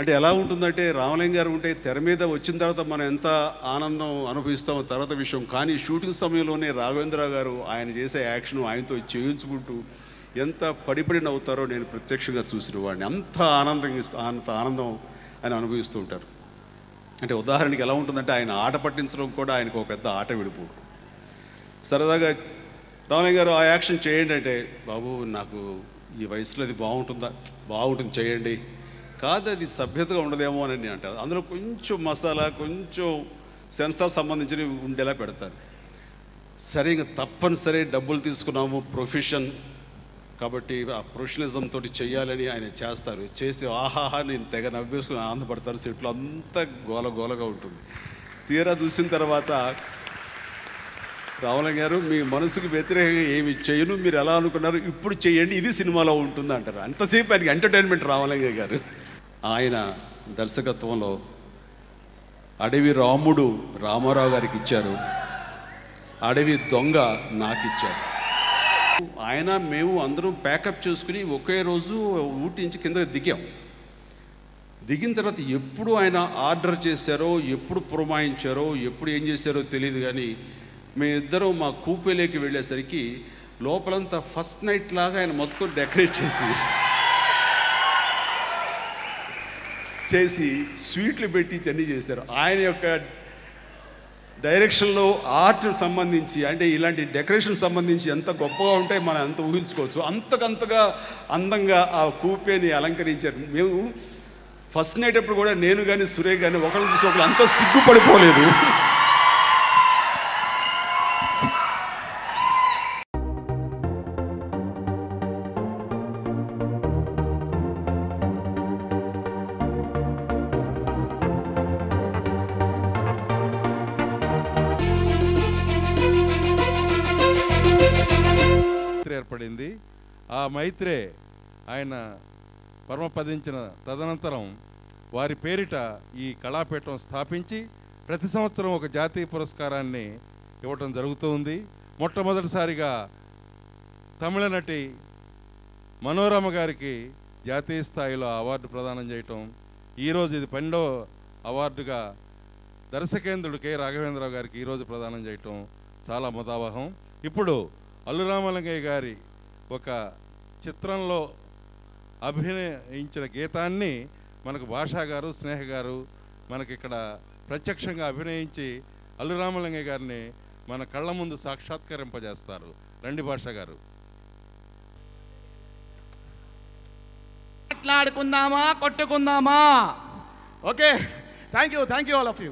అంటే ఎలా ఉంటుందంటే రామలింగ గారు ఉంటే తెర మీద వచ్చిన తర్వాత మనం ఎంత ఆనందం అనుభవిస్తామో తర్వాత విషయం. కానీ షూటింగ్ సమయంలోనే రాఘవేంద్ర గారు ఆయన చేసే యాక్షన్ ఆయనతో చేయించుకుంటూ ఎంత పడిపడి నవ్వుతారో నేను ప్రత్యక్షంగా చూసిన వాడిని. అంత ఆనందం ఆయన అనుభవిస్తూ ఉంటారు. అంటే ఉదాహరణకి ఎలా ఉంటుందంటే ఆయన ఆట పట్టించడం కూడా ఆయనకు ఒక పెద్ద ఆట విడిపోవడం. సరదాగా రామలింగ గారు ఆ యాక్షన్ చేయండి అంటే, బాబు నాకు ఈ వయసులో అది బాగుంటుంది చేయండి, కాదు అది సభ్యతగా ఉండదేమో అని నేను అంటాను. అందులో కొంచెం మసాలా, కొంచెం సెన్సార్ సంబంధించినవి ఉండేలా పెడతారు. సరే ఇంకా తప్పనిసరి డబ్బులు తీసుకున్నాము, ప్రొఫెషన్ కాబట్టి ఆ ప్రొఫెషనలిజం తోటి చెయ్యాలని ఆయన చేస్తారు. చేసి ఆహాహా నేను తెగ నవ్వేసుకుని ఆనందపడతారు. సెట్లో అంతా గోలగా ఉంటుంది. తీరా చూసిన తర్వాత రామలింగ గారు మీ మనసుకు వ్యతిరేకంగా ఏమి చేయను, మీరు ఎలా అనుకున్నారు ఇప్పుడు చేయండి, ఇది సినిమాలో ఉంటుంది అంటారు. అంతసేపు ఆయనకి ఎంటర్టైన్మెంట్ రామలింగ గారు. ఆయన దర్శకత్వంలో అడవి రాముడు రామారావు గారికి ఇచ్చారు, అడవి దొంగ నాకు ఇచ్చారు. ఆయన మేము అందరం ప్యాకప్ చేసుకుని ఒకే రోజు ఊటీ నుంచి కింద దిగిన తర్వాత ఎప్పుడు ఆయన ఆర్డర్ చేశారో, ఎప్పుడు పురమాయించారో, ఎప్పుడు ఏం చేశారో తెలియదు. కానీ మేమిద్దరం మా కూపేలోకి వెళ్ళేసరికి లోపలంతా ఫస్ట్ నైట్ లాగా ఆయన మొత్తం డెకరేట్ చేసి స్వీట్లు పెట్టి అన్నీ చేశారు. ఆయన యొక్క డైరెక్షన్లో ఆర్ట్ సంబంధించి అంటే ఇలాంటి డెకరేషన్ సంబంధించి ఎంత గొప్పగా ఉంటాయి మనం అంత ఊహించుకోవచ్చు. అంతకంతగా అందంగా ఆ కూపేని అలంకరించారు. మేము ఫస్ట్ నైట్ అప్పుడు కూడా నేను కానీ సురేష్ కానీ ఒకరిని చూసి ఒకరు అంత సిగ్గుపడిపోలేదు. ఏర్పడింది. ఆ మైత్రే ఆయన పరమపదించిన తదనంతరం వారి పేరిట ఈ కళాపీఠం స్థాపించి ప్రతి సంవత్సరం ఒక జాతీయ పురస్కారాన్ని ఇవ్వటం జరుగుతూ ఉంది. మొట్టమొదటిసారిగా తమిళ నటి మనోరమ గారికి జాతీయ స్థాయిలో అవార్డు ప్రదానం చేయటం, ఈరోజు ఇది 12వ అవార్డుగా దర్శకేంద్రుడు కె రాఘవేంద్రరావు గారికి ఈరోజు ప్రదానం చేయటం చాలా ముదావహం. ఇప్పుడు అల్లు రామలింగయ్య గారి ఒక చిత్రంలో అభినయించిన గీతాన్ని మనకు భాషా గారు, స్నేహ గారు మనకి ఇక్కడ ప్రత్యక్షంగా అభినయించి అల్లు రామలింగయ్య గారిని మన కళ్ళ ముందు సాక్షాత్కరింపజేస్తారు. రండి భాషా గారు. మాట్లాడుకుందామా, కొట్టుకుందామా? Okay, thank you all of you.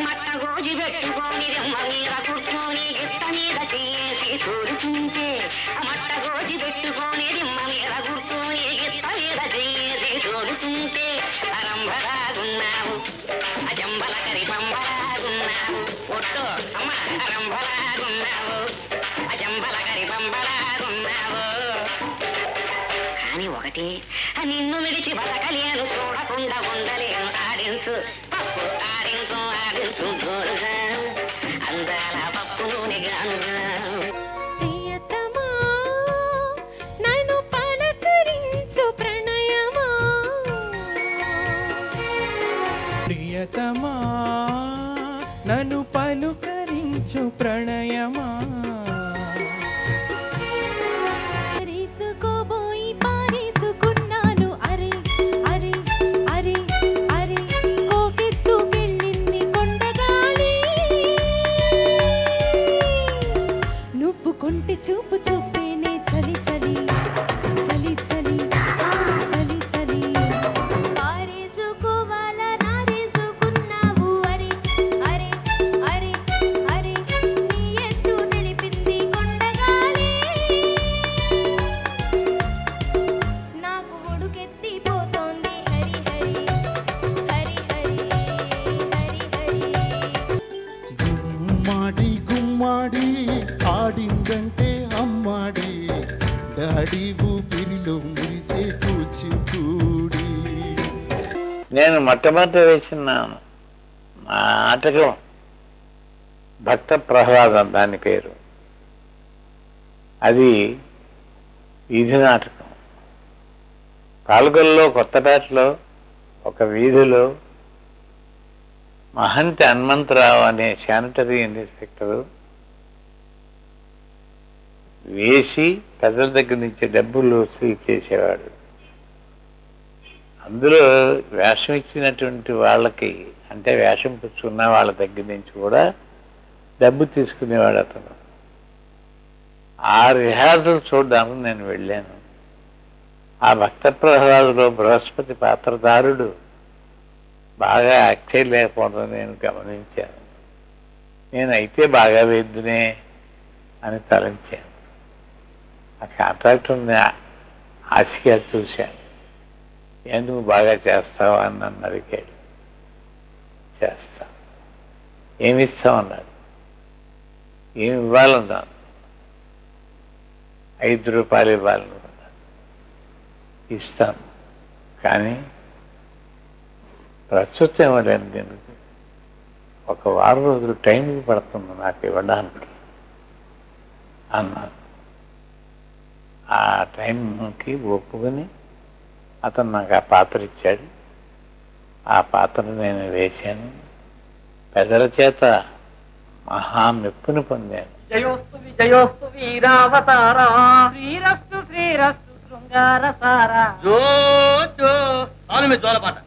మట్టగోజి పెట్టుకొని రెమ్మ మీద కూర్చొని గిట్ట మీద చేసి చూడుతుంటే, మట్టగోజి పెట్టుకొని రెమ్మ మీద కూర్చొని గిట్ట మీద చేసి చూడుతుంటే, అరంభలాగున్నావు అజంబలకరి బంబలాగున్నావు, ఒట్టు అమ్మ అరంభలాగున్నావు అజంబలకరి బంబలాగున్నావు. కానీ ఒకటి నిన్ను విడిచి బతకలేను, చూడకుండా ఉండలేను, ఆడించు పప్పు ఆడించు ఆడించు జోరుగా అందాల పప్పు నూనె గానుగా. ప్రియతమా నన్ను పలకరించు ప్రణయమా, ప్రియతమా నన్ను పలుకరించు ప్రణయమా, రేసుకోబోయి పారేసుకున్నాను అరే అరే అరే అరే, కోకెత్తుకెళ్ళింది కొండగాలి, నువ్వు కొంటి చూపు చూస్తేనే చలి చలి చలి చలి చలి చలి, పారేసుకోవాలా నారేసుకున్నావు అరే అరే అరే అరే, నీ ఎత్తు తెలిపింది కొండగాలి, నాకు ఒడుకెత్తిపోతోంది హరి హరి హరి హరి హరి హరి. గుమ్మాడి గుమ్మాడి ఆడిందంటే అమ్మాడి డాడీ ఊపిరి నీలో మురిసే కూచిపూడి. నేను మొట్టమొదటి వేసిన నాటకం భక్త ప్రహ్లాదం, దాని పేరు. అది వీధి నాటకం. పాల్గొల్లో కొత్తపేటలో ఒక వీధిలో మహంతి హనుమంతరావు అనే శానిటరీ ఇన్స్పెక్టరు వేసి ప్రజల దగ్గర నుంచి డబ్బులు వసూలు చేసేవాడు. అందులో వేషం ఇచ్చినటువంటి వాళ్ళకి, అంటే వేషం పుచ్చుకున్న వాళ్ళ దగ్గర నుంచి కూడా డబ్బు తీసుకునేవాడు అతను. ఆ రిహార్సల్ చూడడానికి నేను వెళ్ళాను. ఆ భక్త ప్రహ్లాదులో బృహస్పతి పాత్రధారుడు బాగా యాక్ట్ చేయలేకపోవడం నేను గమనించాను. నేనైతే బాగా వేద్దునే అని తలంచాను. ఆ కాంట్రాక్టర్ని ఆశగా చూశాను. నువ్వు బాగా చేస్తావా అని నన్ను అడిగాడు. చేస్తా. ఏమి ఇస్తామన్నాడు. ఏమి ఇవ్వాలన్నాను. 5 రూపాయలు ఇవ్వాలనుకున్నాను. ఇస్తాను, కానీ ప్రస్తుతం ఇవ్వలేను. దీనికి 1 వారం రోజులు టైం పడుతుంది నాకు ఇవ్వడానికి అన్నాను. ఆ టైంకి ఒప్పుకొని అతను నాకు ఆ పాత్ర ఇచ్చాడు. ఆ పాత్ర నేను వేశాను. పెద్దల చేత మహా మెప్పుని పొందాను. జయోస్తు విజయోస్తు వీరావతారా, శ్రీరస్తు శ్రీరస్తు శృంగార సారా. జో జో అవును మీ జోలపాట.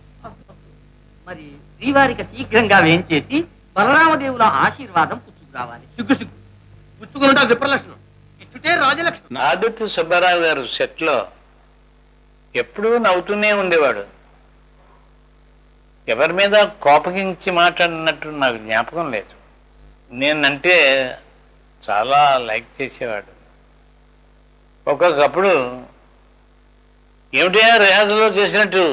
మరి శ్రీవారికి శీఘ్రంగా వేయించేసి బలరామదేవుల ఆశీర్వాదం పుచ్చుకు రావాలి. సిగ్గు సిగ్గు పుచ్చుకుని విప్రలక్షణం, ఇచ్చుటే రాజలక్షణం. ఆదుర్తి సుబ్బారావు గారు సెట్లో ఎప్పుడూ నవ్వుతూనే ఉండేవాడు. ఎవరి మీద కోపగించి మాట్లాడినట్టు నాకు జ్ఞాపకం లేదు. నేనంటే చాలా లైక్ చేసేవాడు. ఒక్కొక్కప్పుడు ఏమిటా రిహార్సల్లో చేసినట్టు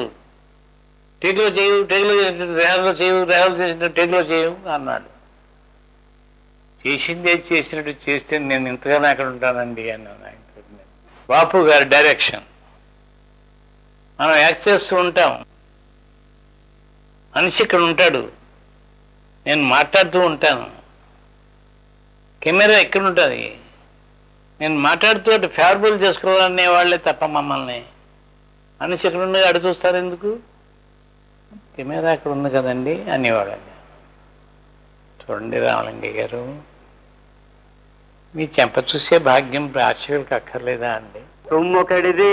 టేకులో చేయు, టేకులో రిహార్సల్లో చేయు, రిహార్సల్ చేసినట్టు టేకులో చేయు అన్నాడు. చేసిందే చేసినట్టు చేస్తే నేను ఇంతగానో అక్కడ ఉంటానండి అన్నాను. బాపు గారి డైరెక్షన్. మనం యాక్ట్ చేస్తూ ఉంటాం. మనిషి ఇక్కడ ఉంటాడు, నేను మాట్లాడుతూ ఉంటాను. కెమెరా ఎక్కడ ఉంటుంది, నేను మాట్లాడుతూ అటు ఫేవరబుల్ చేసుకోవాలనే వాళ్ళే తప్ప మమ్మల్ని మనిషి ఎక్కడ ఉండి అడు చూస్తారు ఎందుకు, కెమెరా అక్కడ ఉంది కదండి అనేవాడండి. చూడండి రామలింగయ్య గారు, మీ చెంప చూసే భాగ్యం ప్రేక్షకులకు అక్కర్లేదా అండి? తుమ్మొకడిది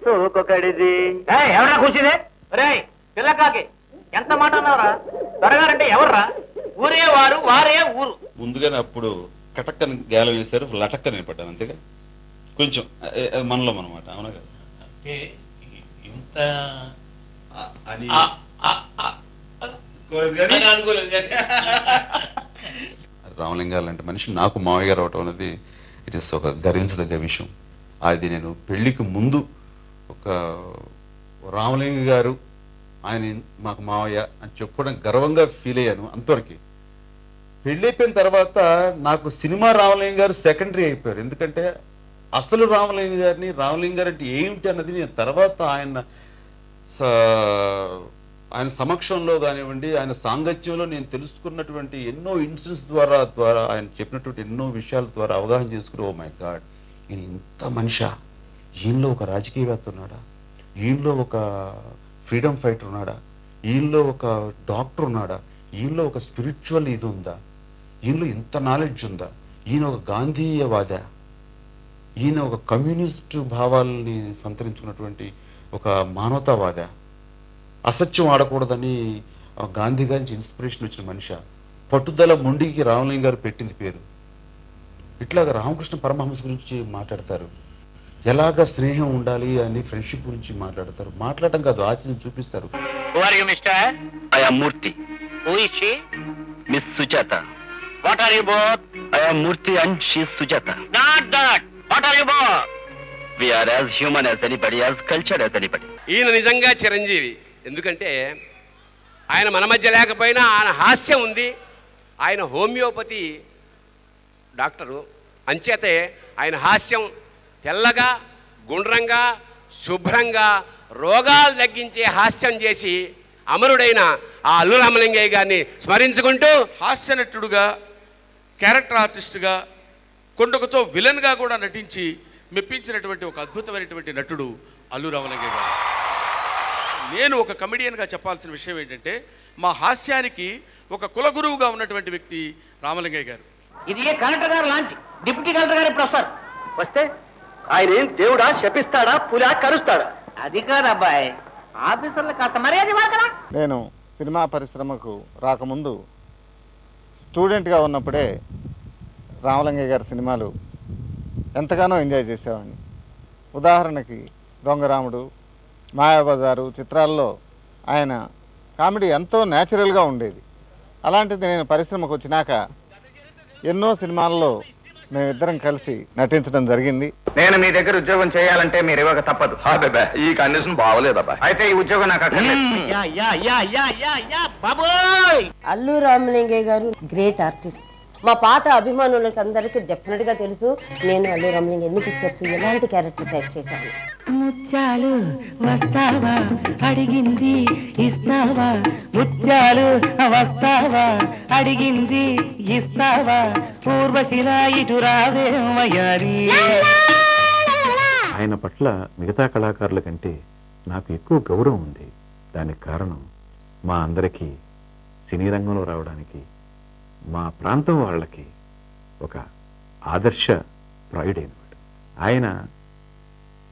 సోకొకడిది. ఎవరా కూర్చుంది? రే పిల్లకాకి ఎంత మాట అన్నావురా? త్వరగారంటే ఎవర్రా? ఊరే వారు, వారే ఊరు. ముందుగానే అప్పుడు కటక్కని గేల వేశారు, లటక్కని నిలబడ్డాను. అంతేగా కొంచెం మనలో అనమాట. అవునా కదా? అంటే ఇంత అని రామలింగారు లాంటి మనిషి నాకు మావయ్య గారు అవటం అనేది ఇట్ ఇస్ ఒక గర్వించదగ్గ విషయం. అది నేను పెళ్లికి ముందు ఒక రామలింగ గారు ఆయన మాకు మావయ్య అని చెప్పుకోవడం గర్వంగా ఫీల్ అయ్యాను. అంతవరకు పెళ్ళి అయిపోయిన తర్వాత నాకు సినిమా రామలింగ గారు సెకండరీ అయిపోయారు. ఎందుకంటే అసలు రామలింగ గారిని, రామలింగ గారు అంటే ఏమిటి అన్నది నేను తర్వాత ఆయన సమక్షంలో కానివ్వండి, ఆయన సాంగత్యంలో నేను తెలుసుకున్నటువంటి ఎన్నో ఇన్సిడెంట్స్ ద్వారా ఆయన చెప్పినటువంటి ఎన్నో విషయాల ద్వారా అవగాహన చేసుకుని, ఓ మై గాడ్, ఈయన ఇంత మనిషా, ఈయనలో ఒక రాజకీయవేత్త ఉన్నాడా, ఈయనలో ఒక ఫ్రీడమ్ ఫైటర్ ఉన్నాడా, ఈయనలో ఒక డాక్టర్ ఉన్నాడా, ఈయనలో ఒక స్పిరిచువల్ ఇది ఉందా, ఈయనలో ఇంత నాలెడ్జ్ ఉందా, ఈయన ఒక గాంధీయవాదా, ఈయన ఒక కమ్యూనిస్టు భావాలని సంతరించుకున్నటువంటి ఒక మానవతావాదా, అసత్యం ఆడకూడదని గాంధీ గారి నుంచి ఇన్స్పిరేషన్ వచ్చిన మనిషి, పట్టుదల మొండికి రామలింగ గారు పెట్టింది పేరు. ఇట్లాగా రామకృష్ణ పరమహంస గురించి మాట్లాడతారు, ఎలాగా స్నేహం ఉండాలి అని ఫ్రెండ్షిప్ గురించి మాట్లాడతారు. మాట్లాడటం కాదు, ఆచరణ చూపిస్తారు. Murthy Miss Sujatha. What are you both? I am Murthy and she is Sujatha. Not that. What are you both? We are as human as anybody, as culture as anybody. ఈయన నిజంగా చిరంజీవి. ఎందుకంటే ఆయన మన మధ్య లేకపోయినా ఆయన హాస్యం ఉంది. ఆయన హోమియోపతి డాక్టరు, అంచేతే ఆయన హాస్యం తెల్లగా, గుండ్రంగా, శుభ్రంగా రోగాలు తగ్గించే హాస్యం చేసి అమరుడైన ఆ అల్లు రామలింగయ్య గారిని స్మరించుకుంటూ, హాస్య నటుడుగా, క్యారెక్టర్ ఆర్టిస్ట్గా, కొండొకచో విలన్గా కూడా నటించి మెప్పించినటువంటి ఒక అద్భుతమైనటువంటి నటుడు అల్లు రామలింగయ్య గారు. నేను ఒక కమెడియన్గా చెప్పాల్సిన విషయం ఏంటంటే, మా హాస్యానికి ఒక కులగురువుగా ఉన్నటువంటి వ్యక్తి రామలింగయ్య గారు. ఇది కలెక్టర్ గారు లాంచ్, డిప్యూటీ కలెక్టర్ గారు ఇప్పుడు వస్తారు. వస్తే ఆయన ఏం దేవుడా, శపిస్తాడా, పులా కరుస్తాడా? అది కాదు అబ్బాయి, ఆఫీసర్లు కాస్త మర్యాద ఇవ్వాలి కదా. నేను సినిమా పరిశ్రమకు రాకముందు స్టూడెంట్గా ఉన్నప్పుడే రామలింగయ్య గారి సినిమాలు ఎంతగానో ఎంజాయ్ చేసేవాడిని. ఉదాహరణకి దొంగరాముడు, మాయాబజారు చిత్రాల్లో ఆయన కామెడీ ఎంతో న్యాచురల్గా ఉండేది. అలాంటిది నేను పరిశ్రమకు వచ్చినాక ఎన్నో సినిమాల్లో మేమిద్దరం కలిసి నటించడం జరిగింది. నేను మీ దగ్గర ఉద్యోగం చేయాలంటే మీరు ఇవ్వక తప్పదు. ఈ కండిషన్ బాగోలేదబ్బా. అయితే ఈ ఉద్యోగం నాకు అల్లు రామలింగయ్య గారు గ్రేట్ ఆర్టిస్ట్. మా పాత అభిమానులకు అందరికీ డెఫినెట్ గా తెలుసు నేను అల్లు రామలింగయ్య ఎన్ని పిక్చర్స్ ఎలాంటి క్యారెక్టర్స్ యాక్ట్ చేశాను. ముత్యాలు వస్తావా అడిగింది ఇస్తావా, ముత్యాలు వస్తావా అడిగింది ఇస్తావా, పూర్వశిలా ఇటు రావేమయారి. ఆయన పట్ల మిగతా కళాకారుల కంటే నాకు ఎక్కువ గౌరవం ఉంది. దానికి కారణం మా అందరికీ సినీ రంగంలో రావడానికి మా ప్రాంతం వాళ్ళకి ఒక ఆదర్శ ప్రాయుడైనవాడు. ఆయన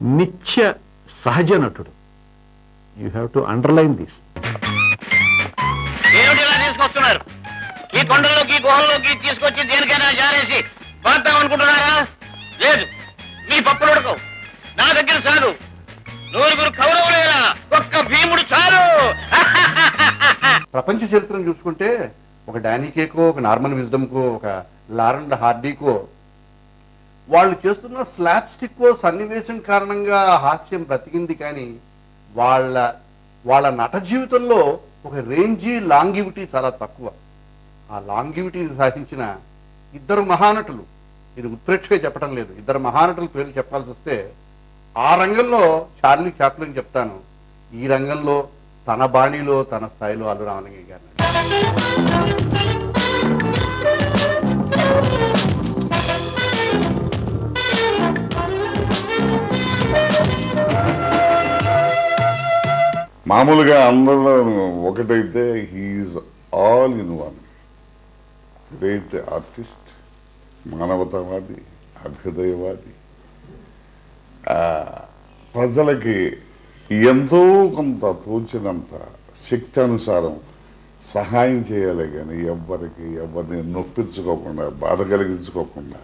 నిత్య సహజ నటుడు. You have to underline this. ఏమిటిలా తీసుకొస్తున్నారు? ఈ కొండల్లోకి గుహల్లోకి తీసుకొచ్చి దేనికైనా జారేసి పాతాం అనుకుంటున్నారా? లేదు, మీ పప్పులు ఉడకవు, నా దగ్గర చాలు. నూరుగురు కౌరవులేనా, ఒక్క భీముడు చాలు. ప్రపంచ చరిత్రను చూసుకుంటే ఒక డానీ కేకో, ఒక నార్మన్ విజ్డమ్కో, ఒక లారెండ్ హార్డీకో వాళ్ళు చేస్తున్న స్లాప్స్టిక్కో సన్నివేశం కారణంగా హాస్యం బ్రతికింది. కానీ వాళ్ళ నట జీవితంలో ఒక రేంజీ లాంగివిటీ చాలా తక్కువ. ఆ లాంగివిటీని సాధించిన ఇద్దరు మహానటులు, ఇది ఉత్ప్రేక్షగా చెప్పడం లేదు, ఇద్దరు మహానటుల పేర్లు చెప్పాల్సి వస్తే ఆ రంగంలో చార్లీ చాప్లిన్ చెప్తాను, ఈ రంగంలో తన బాణీలో తన స్థాయిలో అల్లు రామలింగయ్య గారు. మామూలుగా అందరిలో ఒకటైతే he is all in one. Great artist, మానవతావాది, అభ్యుదయవాది, ప్రజలకి ఎంతో కొంత తోచినంత శక్తి అనుసారం సహాయం చేయాలి. కానీ ఎవరిని నొప్పించుకోకుండా, బాధ కలిగించుకోకుండా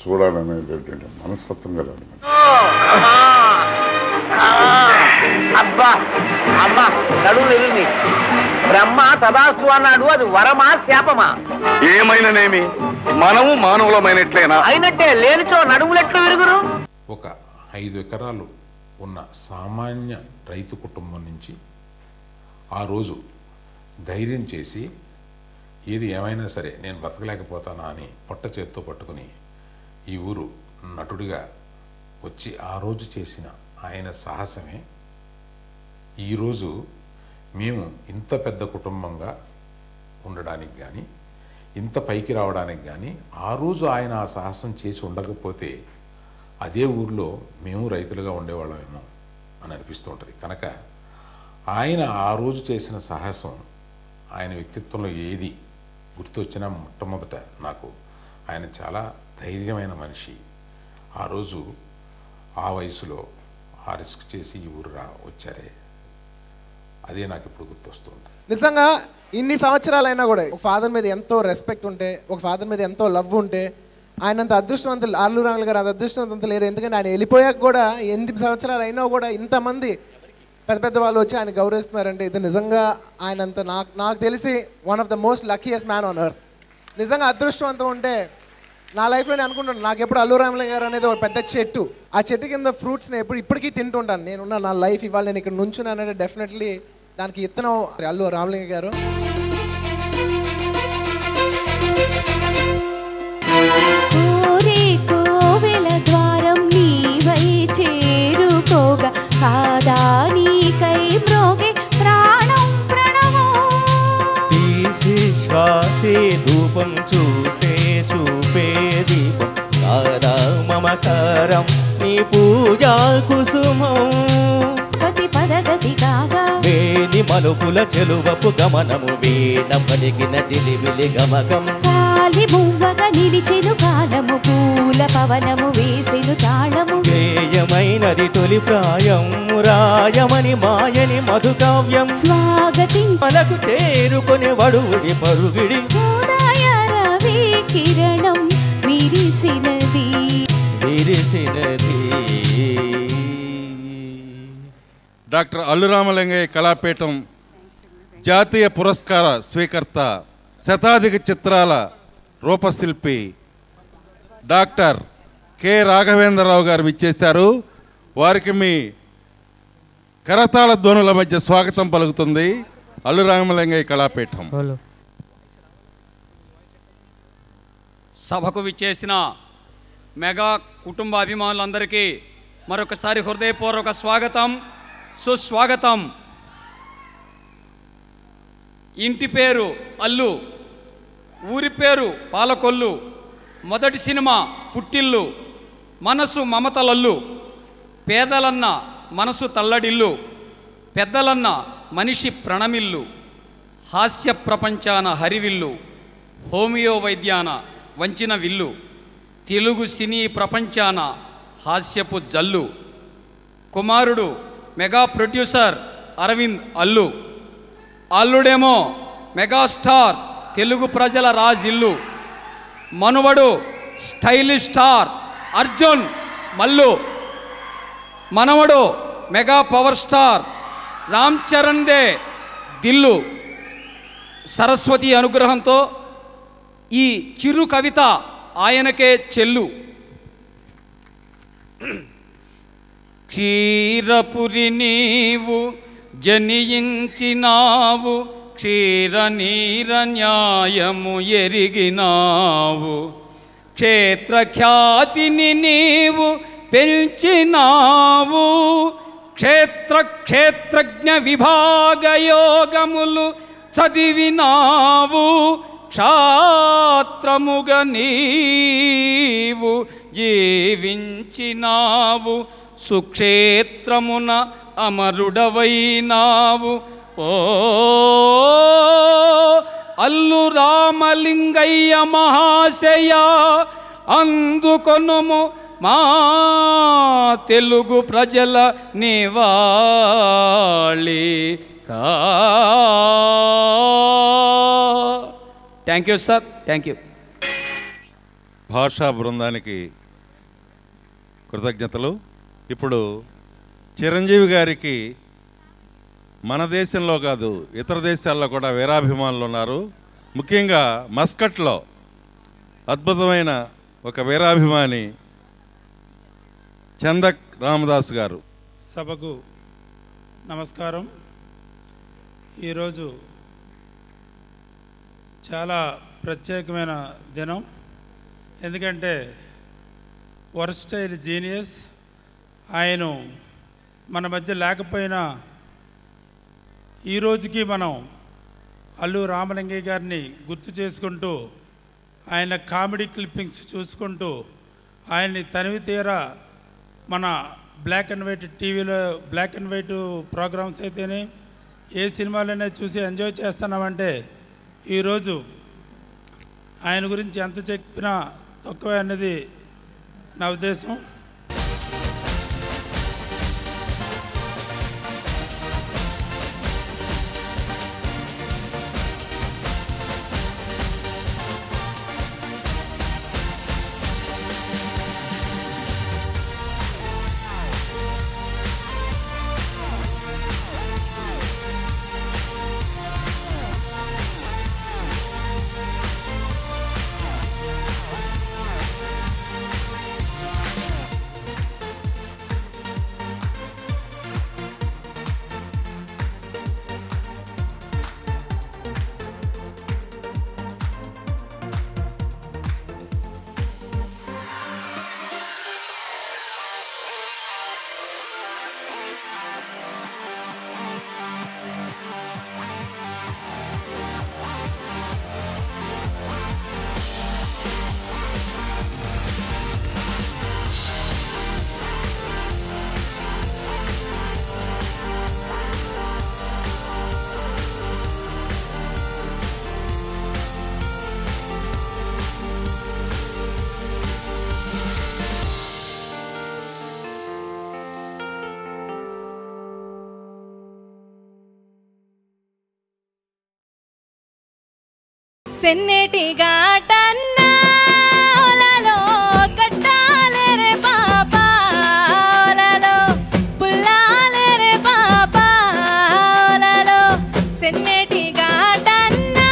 చూడాలనేటటువంటి మనస్తత్వం కలదు. అబ్బా అమ్మా నడువులు ఎల్లుంది. బ్రహ్మ తదాస్తు అన్నాడు, అది వరమా శాపమా? ఏమైనానేమి మనము మానవులమైనట్లేనా? అయినట్టే, లేనిచో నడుములెట్లు విరుగురు. ఒక 5 ఎకరాలు ఉన్న సామాన్య రైతు కుటుంబం నుంచి ఆ రోజు ధైర్యం చేసి ఏది ఏమైనా సరే నేను బతకలేకపోతానా అని పొట్ట చేత్తో పట్టుకుని ఈ ఊరు నటుడిగా వచ్చి ఆ రోజు చేసిన ఆయన సాహసమే ఈరోజు మేము ఇంత పెద్ద కుటుంబంగా ఉండడానికి కానీ, ఇంత పైకి రావడానికి కానీ ఆ రోజు ఆయన ఆ సాహసం చేసి ఉండకపోతే అదే ఊర్లో మేము రైతులుగా ఉండేవాళ్ళమేమో అని అనిపిస్తూ ఉంటుంది. కనుక ఆయన ఆ రోజు చేసిన సాహసం, ఆయన వ్యక్తిత్వంలో ఏది గుర్తొచ్చినా మొట్టమొదట నాకు ఆయన చాలా ధైర్యమైన మనిషి. ఆ రోజు ఆ వయసులో ఆ రిస్క్ చేసి ఈ ఊరు వచ్చారే, అదే నాకు ఇప్పుడు గుర్తొస్తుంది. నిజంగా ఇన్ని సంవత్సరాలైనా కూడా ఒక ఫాదర్ మీద ఎంతో రెస్పెక్ట్ ఉంటే, ఒక ఫాదర్ మీద ఎంతో లవ్ ఉంటే, ఆయనంత అదృష్టవంతులు అల్లు రామలింగయ్య గారు అంత అదృష్టవంతులు లేరు. ఎందుకంటే ఆయన వెళ్ళిపోయాక కూడా 8 సంవత్సరాలు అయినా కూడా ఇంతమంది పెద్ద పెద్ద వాళ్ళు వచ్చి ఆయన గౌరవిస్తున్నారంటే ఇది నిజంగా ఆయనంత నాకు తెలిసి one of the most luckiest man on earth. నిజంగా అదృష్టవంతం ఉంటే నా లైఫ్లో నేను అనుకుంటాను, నాకు ఎప్పుడు అల్లు రామలింగయ్య గారు అనేది ఒక పెద్ద చెట్టు, ఆ చెట్టు కింద ఫ్రూట్స్ని ఇప్పటికీ తింటుంటాను. నేనున్న నా లైఫ్ ఇవాళ నేను ఇక్కడ నుంచున్నానంటే డెఫినెట్లీ దానికి ఇత్తనం అల్లు రామలింగయ్య గారు. కోవెల ద్వారం నీవై చేరుకోగా కాదా నీకై మ్రోగే ప్రాణం ప్రణవం తీసి శ్వాసే ధూపం చూసే చూపే దీపం కాదా మమకారం నీ పూజా కుసుమం పతి పదగతి కాగా వేని మలుపుల చెలువపు గమనము వీణ పలికిన జిలిబిలి గమకం కాలి మువ్వగా నిలిచెను కాలము పూల పవనము వేసెను తాళము గేయమైనది తొలి ప్రాయం రాయమని మాయని మధుకావ్యం స్వాగతి మనకు చేరుకునే వడుడి పరుగిడి ఉదయ రవి కిరణం విరిసినది విరిసినది. డాక్టర్ అల్లురామలింగయ్య కళాపీఠం జాతీయ పురస్కార స్వీకర్త శతాధిక చిత్రాల రూపశిల్పి డాక్టర్ కె రాఘవేంద్రరావు గారు విచ్చేశారు. వారికి మీ కరతాళ ధ్వనుల మధ్య స్వాగతం పలుకుతుంది అల్లురామలింగయ్య కళాపీఠం. సభకు విచ్చేసిన మెగా కుటుంబ అభిమానులందరికీ మరొకసారి హృదయపూర్వక స్వాగతం, సుస్వాగతం. ఇంటి పేరు అల్లు, ఊరి పేరు పాలకొల్లు, మొదటి సినిమా పుట్టిల్లు, మనసు మమతలల్లు, పేదలన్న మనసు తల్లడిల్లు, పెద్దలన్న మనిషి ప్రణమిల్లు, హాస్య ప్రపంచాన హరివిల్లు, హోమియో వైద్యాన వంచిన విల్లు, తెలుగు సినీ ప్రపంచాన హాస్యపు జల్లు. కుమారుడు మెగా ప్రొడ్యూసర్ అరవింద్ అల్లు, అల్లుడేమో మెగాస్టార్ తెలుగు ప్రజల రాజిల్లు, మనువడు స్టైలిష్ స్టార్ అర్జున్ మల్లు, మనవడు mega power star Ram Charan దే దిల్లు. సరస్వతి అనుగ్రహంతో ఈ చిరు కవిత ఆయనకే చెల్లు. క్షీరపురి నీవు జనియించినావు, క్షీర నీర న్యాయము ఎరిగినావు, క్షేత్రఖ్యాతిని నీవు పెంచినావు, క్షేత్రజ్ఞ విభాగ యోగములు చదివినావు, క్షాత్రముగ నీవు జీవించినావు, సుక్షేత్రమున అమరుడవైనావు. ఓ అల్లు రామలింగయ్య మహాశయ అందుకొనుము మా తెలుగు ప్రజల నివాళి. Thank you sir, thank you. భాషా బృందానికి కృతజ్ఞతలు. ఇప్పుడు చిరంజీవి గారికి మన దేశంలో కాదు ఇతర దేశాల్లో కూడా వీరాభిమానులు ఉన్నారు. ముఖ్యంగా మస్కట్లో అద్భుతమైన ఒక వీరాభిమాని చందక్ రామదాస్ గారు. సభకు నమస్కారం. ఈరోజు చాలా ప్రత్యేకమైన దినం. ఎందుకంటే వర్స్టైల్ జీనియస్ ఆయన మన మధ్య లేకపోయినా ఈరోజుకి మనం అల్లు రామలింగయ్య గారిని గుర్తు చేసుకుంటూ ఆయన కామెడీ క్లిప్పింగ్స్ చూసుకుంటూ ఆయన్ని తనివి తీరా మన బ్లాక్ అండ్ వైట్ టీవీలో బ్లాక్ అండ్ వైట్ ప్రోగ్రామ్స్ అయితేనే ఏ సినిమాలైనా చూసి ఎంజాయ్ చేస్తున్నామంటే ఈరోజు ఆయన గురించి ఎంత చెప్పినా తక్కువే అన్నది నా ఉద్దేశం. సెన్నేటి ఘాటన్నాలలో కట్టాలేరే పాపాలలో పుల్లాలేరే పాపాలలో సెన్నేటి ఘాటన్నాలలో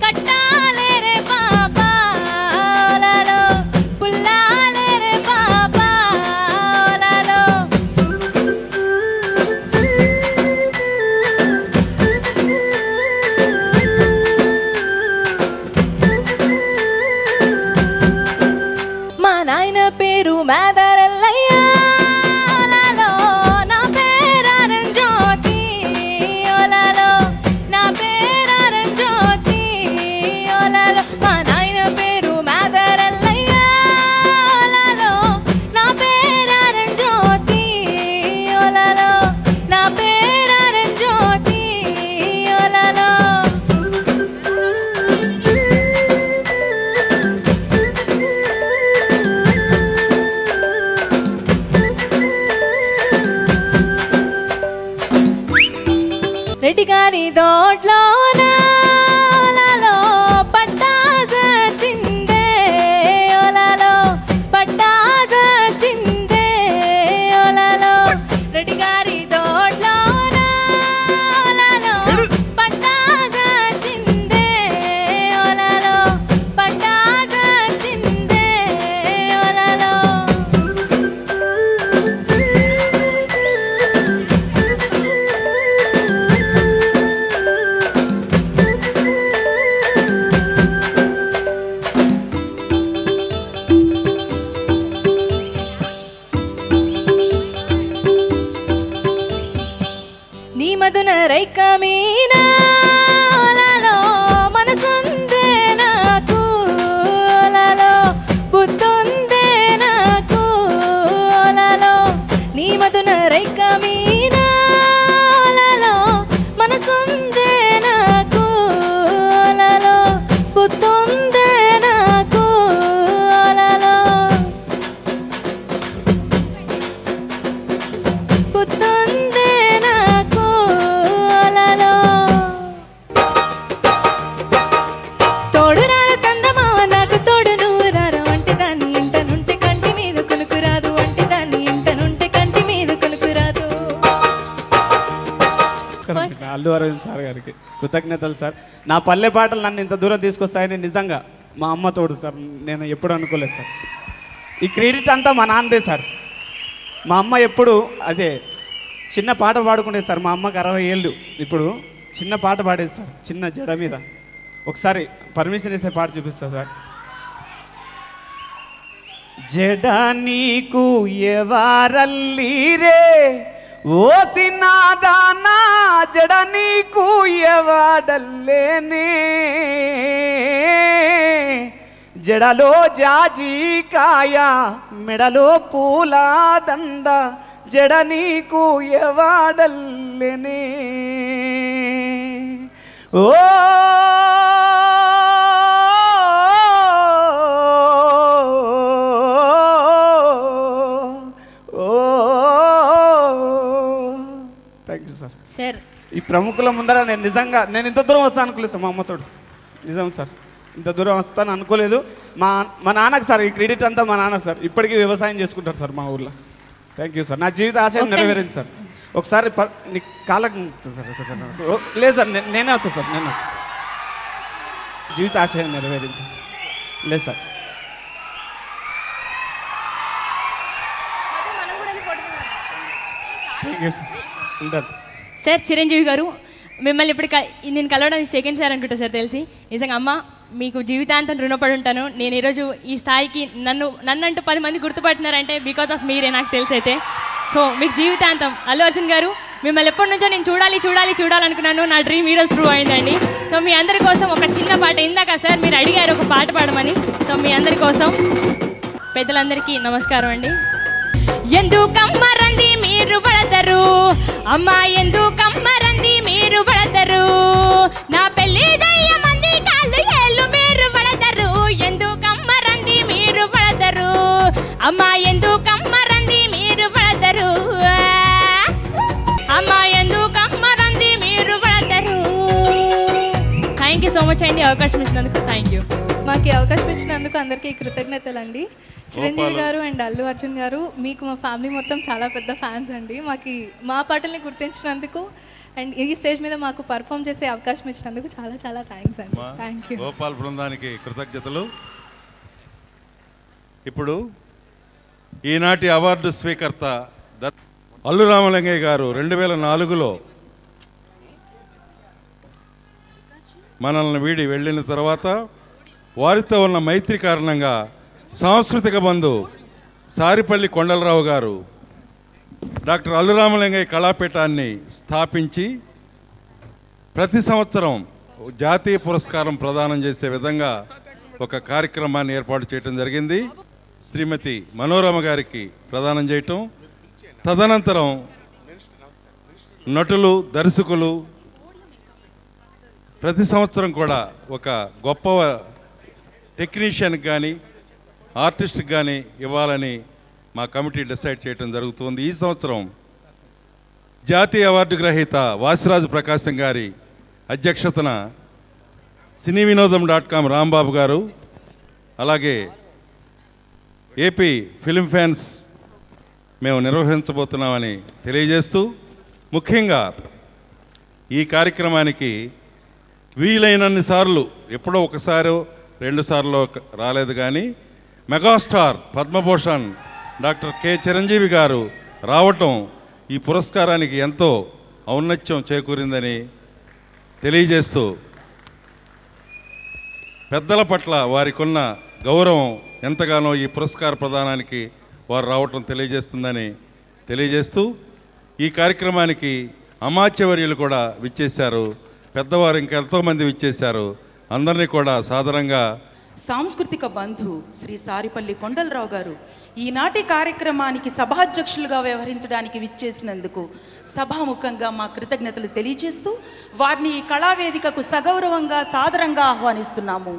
కట్టాలేరే పాపాలలో పుల్లాలేరే పాపాలలో మా నాయన పేరు మేదరెల్లయ్యాలలో నా పేరారం జ్యోతి ఓలలో నా పేరారం జ్యోతి ఓలలో మా నాయన పేరు మేదరెల్లయ్యాలలో నా పేరారం జ్యోతి ఓలలో నా పేరారం జ్యోతి ఓలలో రెడ్డి గారి దోడ్లోనాలలో పట్టాజ చిందే ఓలలో పట్టాజ చిందే ఓలలో రెడ్డి గారి దోడ్లోనాలలో పట్టాజ చిందే ఓలలో పట్టాజ చిందే ఓలలో నీ మధున రైక మీనాలలో మనసుందే నాకు ఓలలో బుద్ధుందే నాకు ఓలలో నీ మధున రైక మీనాలలో మనసుందే నాకు ఓలలో బుద్ధుందే నాకు ఓలలో బుద్ధుందే నాకు ఓలలో తోడు రార సందమావ నాకు తోడు నువ్వు రార వంటి దాన్ని ఇంట నుండి కంటి మీద కొనుకురాదు వంటి దాన్ని ఇంట నుండి కంటి మీద కొనుకురాదు. అల్లు అరవింద్ సార్ గారికి కృతజ్ఞతలు సార్. నా పల్లె పాటలు నన్ను ఇంత దూరం తీసుకొస్తాయని నిజంగా మా అమ్మ తోడు సార్, నేను ఎప్పుడు అనుకోలేదు సార్. ఈ క్రెడిట్ అంతా మా నాన్నదే సార్. మా అమ్మ ఎప్పుడు అదే చిన్న పాట పాడుకునేది సార్. మా అమ్మకి 60 ఏళ్ళు. ఇప్పుడు చిన్న పాట పాడేది సార్, చిన్న జడ మీద. ఒకసారి పర్మిషన్ ఇస్తే పాట చూపిస్తా సార్. జడ నీకు ఎవరల్లీరే ఓ సినాదానా, జడ నీకు ఎవడల్లేనే, జడలో జాజికాయ మెడలో పూల దండ, జడ నీకు ఎవడల్లేనే. ఓ థ్యాంక్ యూ సార్. సార్ ఈ ప్రముఖుల ముందర నేను నిజంగా ఇంత దూరం వస్తాను అనుకోలేదు సార్. మా అమ్మతోడు నిజం సార్, ఇంత దూరం వస్తాను అనుకోలేదు. మా నాన్నకు సార్ ఈ క్రెడిట్ అంతా మా నాన్నకు సార్. ఇప్పటికీ వ్యవసాయం చేసుకుంటారు సార్ మా ఊర్లో. Thank you sir. నా జీవిత ఆశయం నెరవేరింది సార్. ఒకసారి నీ కాళ్ళకు సార్ ఒకసారి. లేదు సార్, నేనే వచ్చాను సార్. నేను జీవిత ఆశయం నెరవేరింది సార్. లేదు సార్. Thank you sir. ఉంటారు సార్. సార్ చిరంజీవి గారు, మిమ్మల్ని ఇప్పుడు నేను కలవడానికి సెకండ్ సార్ అనుకుంటా సార్ తెలిసి. నిజంగా అమ్మ మీకు జీవితాంతం రుణపడి ఉంటాను. నేను ఈరోజు ఈ స్థాయికి నన్నంటూ 10 మంది గుర్తుపడుతున్నారంటే బికాజ్ ఆఫ్ మీరే నాకు తెలిసి అయితే. సో మీకు జీవితాంతం. అల్లు అర్జున్ గారు, మిమ్మల్ని ఎప్పటి నుంచో నేను చూడాలనుకున్నాను. నా డ్రీమ్ ఈరోజు ట్రూ అయిందండి. సో మీ అందరి కోసం ఒక చిన్న పాట, ఇందాక సార్ మీరు అడిగారు ఒక పాట పాడమని. సో మీ అందరి కోసం పెద్దలందరికీ నమస్కారం అండి. ఎందుకమ్మరంది మీరు పడతారు అమ్మా, ఎందుకమ్మరంది మీరు పడతారు, నా పెళ్లి దయ్యమంది కాళ్ళు ఏళ్ళు మీరు పడతారు, ఎందుకమ్మరంది మీరు పడతారు అమ్మా, ఎందుకమ్మరంది మీరు పడతారు అమ్మా, ఎందుకమ్మరంది మీరు పడతారు. థ్యాంక్ ఈ అవకాశం ఇచ్చినందుకు థ్యాంక్ యూ. మాకు ఈ అవకాశం ఇచ్చినందుకు అందరికీ కృతజ్ఞతలండి. చిరంజీవి గారు అండ్ అల్లు అర్జున్ గారు, మీకు మా ఫ్యామిలీ మొత్తం చాలా పెద్ద ఫ్యాన్స్ అండి. మాకు మా పాటల్ని గుర్తించినందుకు అండ్ ఈ స్టేజ్ మీద మాకు పర్ఫామ్ చేసే అవకాశం ఇచ్చినందుకు చాలా చాలా థ్యాంక్స్ అండి. Thank you. గోపాల్ బృందానికి కృతజ్ఞతలు. ఇప్పుడు ఈనాటి అవార్డు స్వీకర్త అల్లు రామలింగయ్య గారు 2004లో మనల్ని వీడి వెళ్ళిన తర్వాత వారితో ఉన్న మైత్రి కారణంగా సాంస్కృతిక బంధు సారిపల్లి కొండలరావు గారు డాక్టర్ అల్లు రామలింగయ్య కళాపీఠాన్ని స్థాపించి ప్రతి సంవత్సరం జాతీయ పురస్కారం ప్రదానం చేసే విధంగా ఒక కార్యక్రమాన్ని ఏర్పాటు చేయడం జరిగింది. శ్రీమతి మనోరమ గారికి ప్రదానం చేయటం, తదనంతరం నటులు, దర్శకులు ప్రతి సంవత్సరం కూడా ఒక గొప్ప టెక్నీషియన్కి కానీ ఆర్టిస్ట్కి కానీ ఇవ్వాలని మా కమిటీ డిసైడ్ చేయడం జరుగుతుంది. ఈ సంవత్సరం జాతీయ అవార్డు గ్రహీత వాసిరాజు ప్రకాశం గారి అధ్యక్షతన సినీ వినోదం.com రాంబాబు గారు, అలాగే ఏపీ ఫిల్మ్ ఫ్యాన్స్ మేము నిర్వహించబోతున్నామని తెలియజేస్తూ, ముఖ్యంగా ఈ కార్యక్రమానికి వీలైనన్ని సార్లు, ఎప్పుడో ఒకసారో 2 సార్లు రాలేదు కానీ megastar Padma Bhushan doctor K Chiranjeevi గారు రావటం ఈ పురస్కారానికి ఎంతో ఔన్నత్యం చేకూరిందని తెలియజేస్తూ, పెద్దల పట్ల వారికి ఉన్న గౌరవం ఎంతగానో ఈ పురస్కార ప్రదానానికి వారు రావటం తెలియజేస్తుందని తెలియజేస్తూ, ఈ కార్యక్రమానికి అమాత్యవర్యులు కూడా విచ్చేశారు, పెద్దవారు ఇంకెంతోమంది విచ్చేశారు. అందరినీ కూడా సాదరంగా సాంస్కృతిక బంధు శ్రీ సారిపల్లి కొండలరావు గారు ఈనాటి కార్యక్రమానికి సభాధ్యక్షులుగా వ్యవహరించడానికి విచ్చేసినందుకు సభాముఖంగా మా కృతజ్ఞతలు తెలియజేస్తూ వారిని ఈ కళావేదికకు సగౌరవంగా సాదరంగా ఆహ్వానిస్తున్నాము.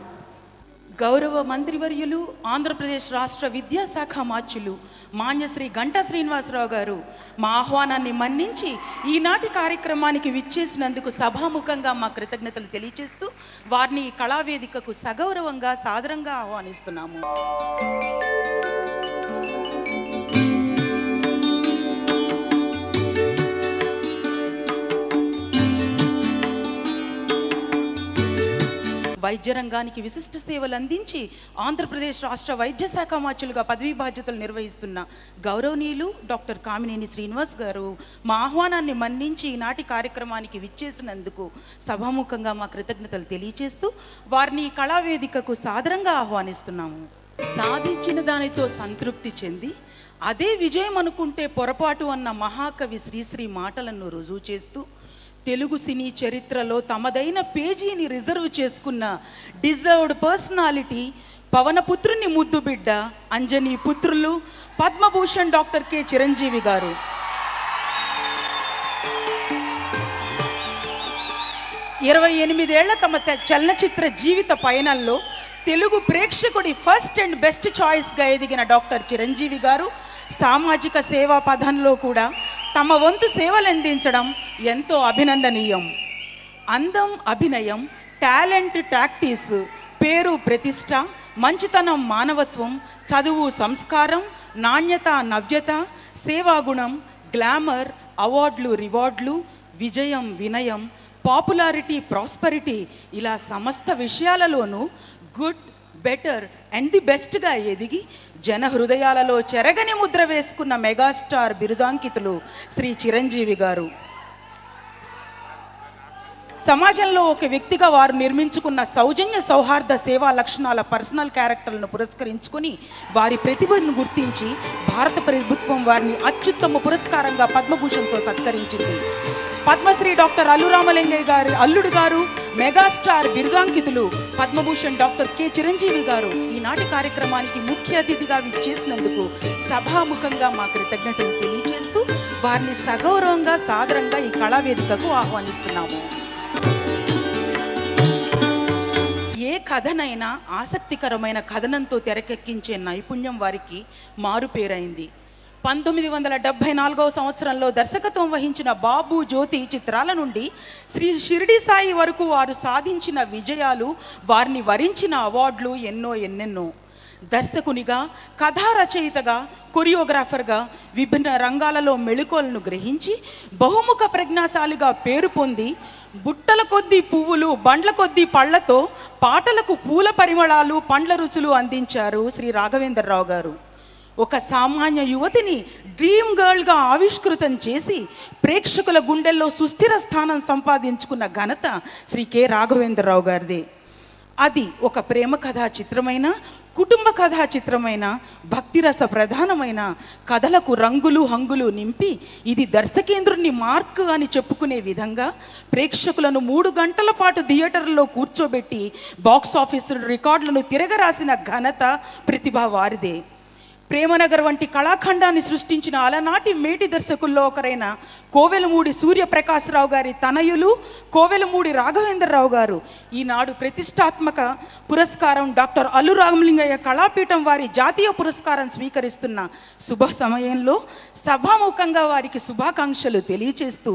గౌరవ మంత్రివర్యులు, ఆంధ్రప్రదేశ్ రాష్ట్ర విద్యాశాఖ మాచ్యులు మాన్యశ్రీ గంటా శ్రీనివాసరావు గారు మా ఆహ్వానాన్ని మన్నించి ఈనాటి కార్యక్రమానికి విచ్చేసినందుకు సభాముఖంగా మా కృతజ్ఞతలు తెలియజేస్తూ వారిని ఈ కళావేదికకు సగౌరవంగా సాదరంగా ఆహ్వానిస్తున్నాము. వైద్య రంగానికి విశిష్ట సేవలు అందించి ఆంధ్రప్రదేశ్ రాష్ట్ర వైద్య శాఖ మాచ్యులుగా పదవీ బాధ్యతలు నిర్వహిస్తున్న గౌరవనీయులు డాక్టర్ కామినేని శ్రీనివాస్ గారు మా ఆహ్వానాన్ని మన్నించి ఈనాటి కార్యక్రమానికి విచ్చేసినందుకు సభాముఖంగా మా కృతజ్ఞతలు తెలియజేస్తూ వారిని ఈ కళావేదికకు సాదరంగా ఆహ్వానిస్తున్నాము. సాధించిన దానితో సంతృప్తి చెంది అదే విజయం అనుకుంటే పొరపాటు అన్న మహాకవి శ్రీశ్రీ మాటలను రుజువు చేస్తూ తెలుగు సినీ చరిత్రలో తమదైన పేజీని రిజర్వ్ చేసుకున్న డిజర్వ్డ్ పర్సనాలిటీ పవనపుత్రుని ముద్దు బిడ్డ అంజనీ పుత్రులు పద్మభూషణ్ డాక్టర్ కె చిరంజీవి గారు 28 ఏళ్ల తమ చలనచిత్ర జీవిత పయనంలో తెలుగు ప్రేక్షకుడి ఫస్ట్ అండ్ బెస్ట్ చాయిస్గా ఎదిగిన డాక్టర్ చిరంజీవి గారు సామాజిక సేవా పథంలో కూడా తమ వంతు సేవలు అందించడం ఎంతో అభినందనీయం. అందం, అభినయం, టాలెంట్, టాక్టీస్, పేరు, ప్రతిష్ట, మంచితనం, మానవత్వం, చదువు, సంస్కారం, నాణ్యత, నవ్యత, సేవాగుణం, గ్లామర్, అవార్డులు, రివార్డులు, విజయం, వినయం, పాపులారిటీ, ప్రాస్పరిటీ ఇలా సమస్త విషయాలలోనూ గుడ్, బెటర్ అండ్ ది బెస్ట్గా ఎదిగి జన హృదయాలలో చెరగని ముద్ర వేసుకున్న మెగాస్టార్ బిరుదాంకితులు శ్రీ చిరంజీవి గారు. సమాజంలో ఒక వ్యక్తిగా వారు నిర్మించుకున్న సౌజన్య, సౌహార్ద, సేవా లక్షణాల పర్సనల్ క్యారెక్టర్లను పురస్కరించుకొని వారి ప్రతిభను గుర్తించి భారత ప్రభుత్వం వారిని అత్యుత్తమ పురస్కారంగా పద్మభూషణ్తో సత్కరించింది. పద్మశ్రీ డాక్టర్ అల్లు రామలింగయ్య గారు అల్లుడు గారు, మెగాస్టార్ బిరుదాంకితులు పద్మభూషణ్ డాక్టర్ కె చిరంజీవి గారు ఈనాటి కార్యక్రమానికి ముఖ్య అతిథిగా విచ్చేసినందుకు సభాముఖంగా మా కృతజ్ఞతలు తెలియజేస్తూ వారిని సగౌరవంగా సాదరంగా ఈ కళావేదికకు ఆహ్వానిస్తున్నాము. ఏ కథనైనా ఆసక్తికరమైన కథనంతో తెరకెక్కించే నైపుణ్యం వారికి మారుపేరైంది. 1974వ సంవత్సరంలో దర్శకత్వం వహించిన బాబు జ్యోతి చిత్రాల నుండి శ్రీ షిరిడి సాయి వరకు వారు సాధించిన విజయాలు, వారిని వరించిన అవార్డులు ఎన్నెన్నో. దర్శకునిగా, కథా రచయితగా, కొరియోగ్రాఫర్గా విభిన్న రంగాలలో మెళుకువలను గ్రహించి బహుముఖ ప్రజ్ఞాశాలిగా పేరు పొంది బుట్టల కొద్దీ పువ్వులు, బండ్ల కొద్దీ పళ్లతో పాటలకు పూల పరిమళాలు, పండ్ల రుచులు అందించారు శ్రీ రాఘవేంద్రరావు గారు. ఒక సామాన్య యువతిని డ్రీమ్ గర్ల్గా ఆవిష్కృతం చేసి ప్రేక్షకుల గుండెల్లో సుస్థిర స్థానం సంపాదించుకున్న ఘనత శ్రీ కె రాఘవేంద్రరావు గారిదే. అది ఒక ప్రేమ కథా చిత్రమైన, కుటుంబ కథా చిత్రమైన, భక్తిరస ప్రధానమైన కథలకు రంగులు హంగులు నింపి ఇది దర్శకేంద్రుని మార్క్ అని చెప్పుకునే విధంగా ప్రేక్షకులను 3 గంటల పాటు థియేటర్లో కూర్చోబెట్టి బాక్స్ ఆఫీస్ రికార్డులను తిరగరాసిన ఘనత, ప్రతిభ వారిదే. ప్రేమనగర్ వంటి కళాఖండాన్ని సృష్టించిన అలనాటి మేటి దర్శకుల్లో ఒకరైన కోవెలమూడి సూర్యప్రకాశ్రావు గారి తనయులు కోవెలమూడి రాఘవేంద్రరావు గారు ఈనాడు ప్రతిష్టాత్మక పురస్కారం డాక్టర్ అల్లు రామలింగయ్య కళాపీఠం వారి జాతీయ పురస్కారం స్వీకరిస్తున్న శుభ సమయంలో సభాముఖంగా వారికి శుభాకాంక్షలు తెలియచేస్తూ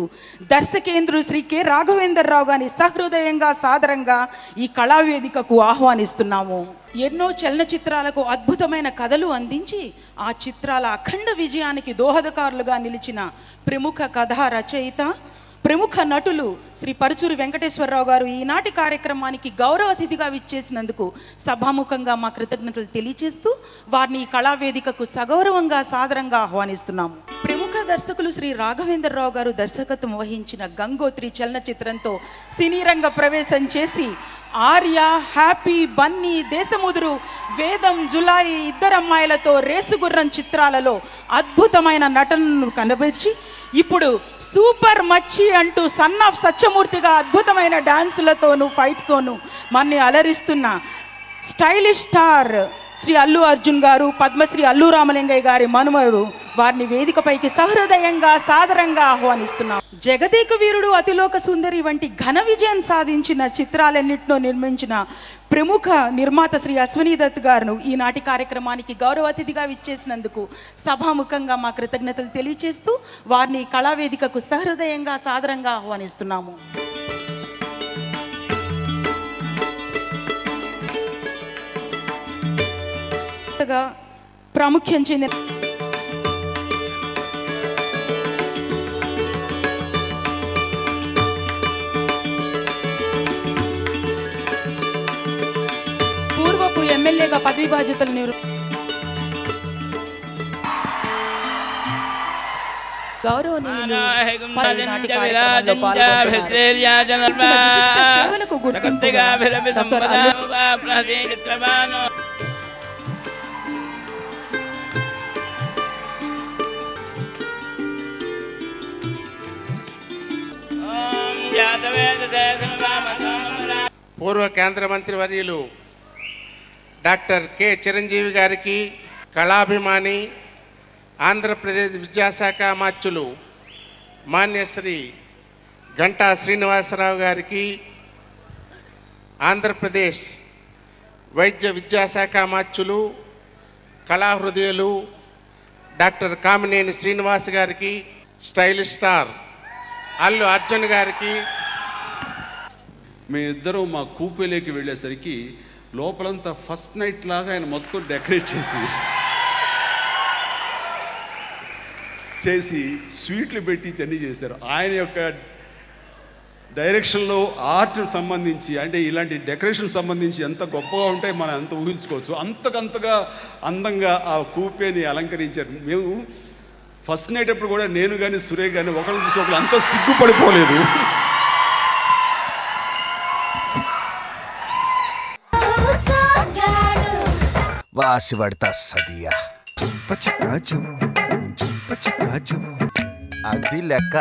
దర్శకేంద్రుడు శ్రీ కె రాఘవేంద్రరావు గారిని సహృదయంగా, సాదరంగా ఈ కళావేదికకు ఆహ్వానిస్తున్నాము. ఎన్నో చలనచిత్రాలకు అద్భుతమైన కథలు అందించి ఆ చిత్రాల అఖండ విజయానికి దోహదకారులుగా నిలిచిన ప్రముఖ కథా రచయిత, ప్రముఖ నటులు శ్రీ పరుచూరి వెంకటేశ్వరరావు గారు ఈనాటి కార్యక్రమానికి గౌరవ అతిథిగా విచ్చేసినందుకు సభాముఖంగా మా కృతజ్ఞతలు తెలియజేస్తూ వారిని ఈ కళావేదికకు సగౌరవంగా, సాదరంగా ఆహ్వానిస్తున్నాము. ప్రముఖ దర్శకులు శ్రీ రాఘవేంద్రరావు గారు దర్శకత్వం వహించిన గంగోత్రి చలనచిత్రంతో సినీ రంగ ప్రవేశం చేసి ఆర్య, హ్యాపీ, బన్నీ, దేశముదురు, వేదం, జులాయి, ఇద్దరమ్మాయిలతో, రేసుగుర్రం చిత్రాలలో అద్భుతమైన నటనను కనబరిచి ఇప్పుడు సూపర్ మచ్చి అంటూ సన్ ఆఫ్ సత్యమూర్తిగా అద్భుతమైన డాన్సులతోనూ, ఫైట్స్తోనూ మన్ని అలరిస్తున్న స్టైలిష్ స్టార్ శ్రీ అల్లు అర్జున్ గారు, పద్మశ్రీ అల్లు రామలింగయ్య గారి మనుమరు, వారిని వేదికపైకి సహృదయంగా, సాదరంగా ఆహ్వానిస్తున్నాం. జగదేక వీరుడు, అతిలోక సుందరి వంటి ఘన విజయం సాధించిన చిత్రాలన్నింటినో నిర్మించిన ప్రముఖ నిర్మాత శ్రీ అశ్వనీ దత్ గారు ఈనాటి కార్యక్రమానికి గౌరవ అతిథిగా విచ్చేసినందుకు సభాముఖంగా మా కృతజ్ఞతలు తెలియజేస్తూ వారిని కళావేదికకు సహృదయంగా, సాదరంగా ఆహ్వానిస్తున్నాము. ప్రాముఖ్యం చెందిన పూర్వపు ఎమ్మెల్యేగా పదవి బాధ్యతలు పూర్వ కేంద్ర మంత్రి వర్యులు డాక్టర్ కె చిరంజీవి గారికి, కళాభిమాని, ఆంధ్రప్రదేశ్ విద్యాశాఖ అమాత్యులు మాన్యశ్రీ గంటా శ్రీనివాసరావు గారికి, ఆంధ్రప్రదేశ్ వైద్య విద్యాశాఖ అమాత్యులు, కళాహృదయులు డాక్టర్ కామినేని శ్రీనివాస్ గారికి, స్టైలిష్ స్టార్ అల్లు అర్జున్ గారికి. మేమిద్దరం మా కూపేలోకి వెళ్ళేసరికి లోపలంతా ఫస్ట్ నైట్ లాగా ఆయన మొత్తం డెకరేట్ చేసి స్వీట్లు పెట్టి అన్నీ చేశారు. ఆయన యొక్క డైరెక్షన్లో ఆర్ట్ సంబంధించి, అంటే ఇలాంటి డెకరేషన్ సంబంధించి ఎంత గొప్పగా ఉంటే మనం అంత ఊహించుకోవచ్చు. అంతకంతగా అందంగా ఆ కూపేని అలంకరించారు. మేము ఫస్ట్ నైట్ అప్పుడు కూడా నేను కానీ సురేష్ కానీ ఒకళ్ళు చూసి ఒకళ్ళు అంత సిగ్గుపడిపోలేదు. వాసి పడతా సదియా అది లెక్క.